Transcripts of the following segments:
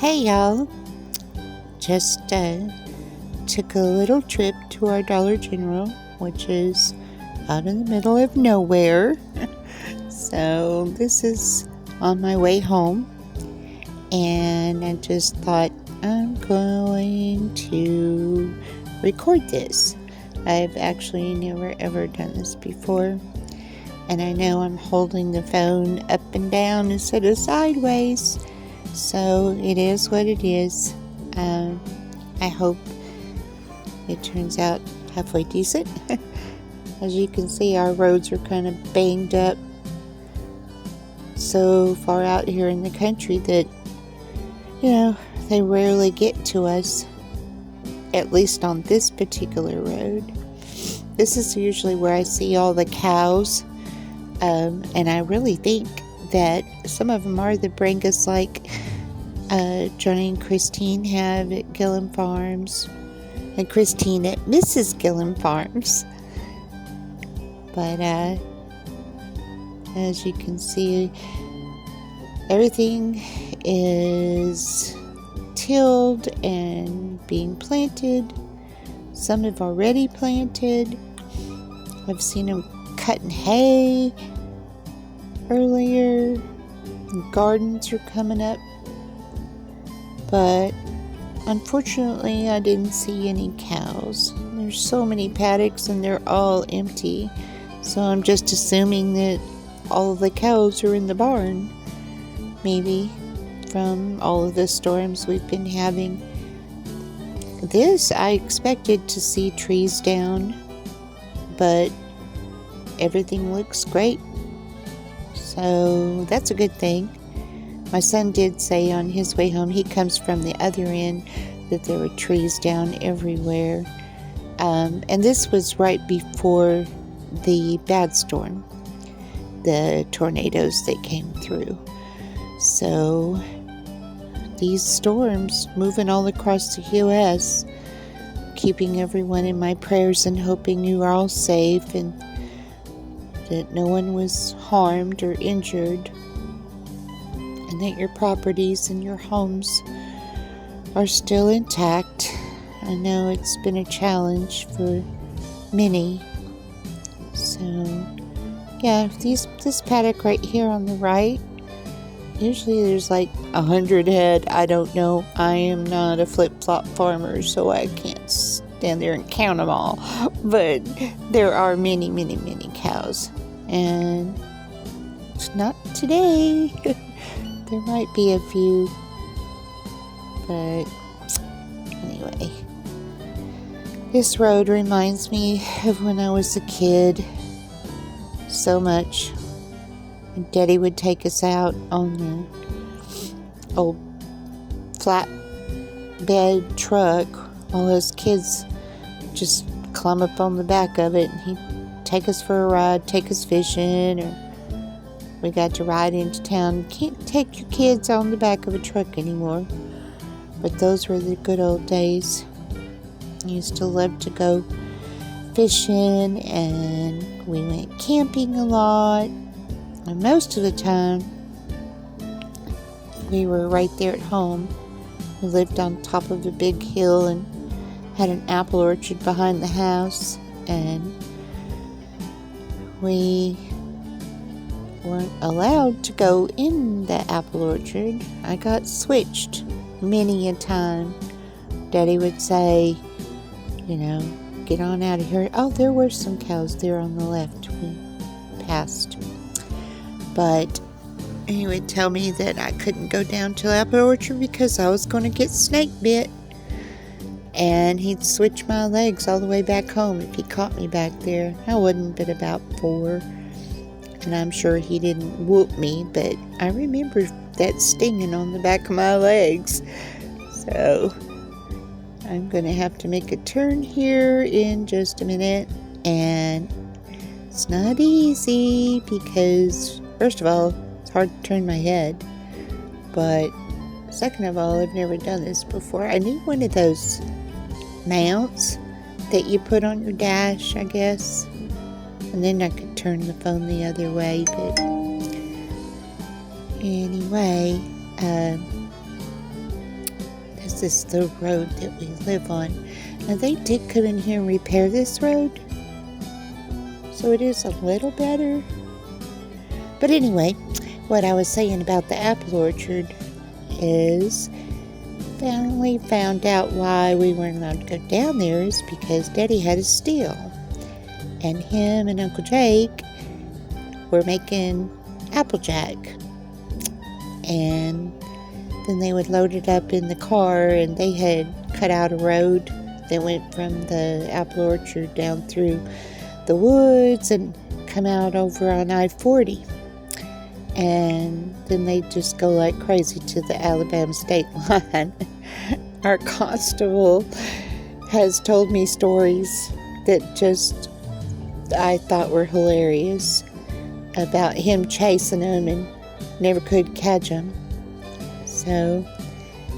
Hey y'all, just took a little trip to our Dollar General, which is out in the middle of nowhere. So this is on my way home, and I just thought I'm going to record this. I've actually never ever done this before, and I know I'm holding the phone up and down instead of sideways. So it is what it is. I hope it turns out halfway decent. As you can see, our roads are kind of banged up so far out here in the country that, they rarely get to us, at least on this particular road. This is usually where I see all the cows, and I really think that some of them are the Brangus, like Johnny and Christine have at Gillum Farms, and Christine at Mrs. Gillum Farms. But as you can see, everything is tilled and being planted. Some have already planted. I've seen them cutting hay earlier. Gardens are coming up. But unfortunately, I didn't see any cows. There's so many paddocks and they're all empty. So I'm just assuming that all of the cows are in the barn. Maybe from all of the storms we've been having. This, I expected to see trees down, but everything looks great. So that's a good thing. My son did say on his way home, he comes from the other end, that there were trees down everywhere. And this was right before the bad storm, the tornadoes that came through. So these storms moving all across the U.S., keeping everyone in my prayers and hoping you are all safe and that no one was harmed or injured, and that your properties and your homes are still intact. I know it's been a challenge for many. So, yeah, this paddock right here on the right, usually there's like 100 head. I don't know. I am not a flip-flop farmer, so I can't stand there and count them all. But there are many, many, many cows. And it's not today. There might be a few, but anyway, this road reminds me of when I was a kid so much. Daddy would take us out on the old flatbed truck while us kids just climb up on the back of it, and he'd take us for a ride, take us fishing, or we got to ride into town. Can't take your kids on the back of a truck anymore. But those were the good old days. I used to love to go fishing, and we went camping a lot. And most of the time, we were right there at home. We lived on top of a big hill and had an apple orchard behind the house. And we weren't allowed to go in the apple orchard. I got switched many a time. Daddy would say, get on out of here. Oh, there were some cows there on the left. We passed. But he would tell me that I couldn't go down to the apple orchard because I was going to get snake bit. And he'd switch my legs all the way back home if he caught me back there. I wasn't but about 4. And I'm sure he didn't whoop me, but I remember that stinging on the back of my legs. So I'm going to have to make a turn here in just a minute. And it's not easy because, first of all, it's hard to turn my head. But second of all, I've never done this before. I need one of those mounts that you put on your dash, I guess. And then I could turn the phone the other way. But anyway, This is the road that we live on. Now they did come in here and repair this road, so it is a little better. But anyway, what I was saying about the apple orchard is finally found out why we weren't allowed to go down there is because Daddy had a steal. And him and Uncle Jake were making Applejack. And then they would load it up in the car, and they had cut out a road that went from the apple orchard down through the woods and come out over on I-40. And then they just go like crazy to the Alabama state line. Our constable has told me stories that just I thought were hilarious about him chasing them and never could catch them. So,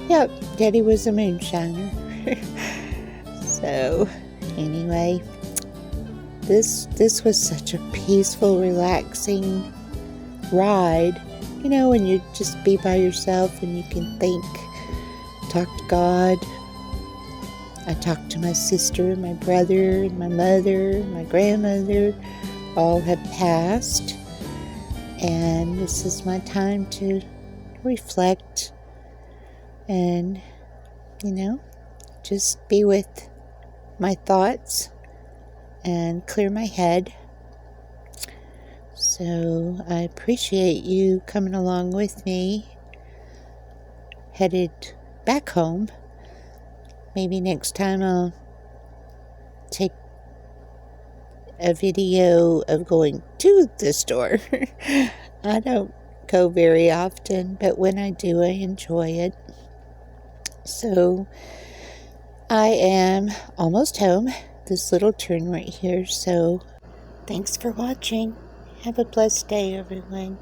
yep, Daddy was a moonshiner. So, anyway, this was such a peaceful, relaxing ride. You know, when you just be by yourself and you can think, talk to God. I talked to my sister, my brother, and my mother, my grandmother. All have passed. And this is my time to reflect and, you know, just be with my thoughts and clear my head. So I appreciate you coming along with me, headed back home. Maybe next time I'll take a video of going to the store. I don't go very often, but when I do, I enjoy it. So I am almost home. This little turn right here. So thanks for watching. Have a blessed day, everyone.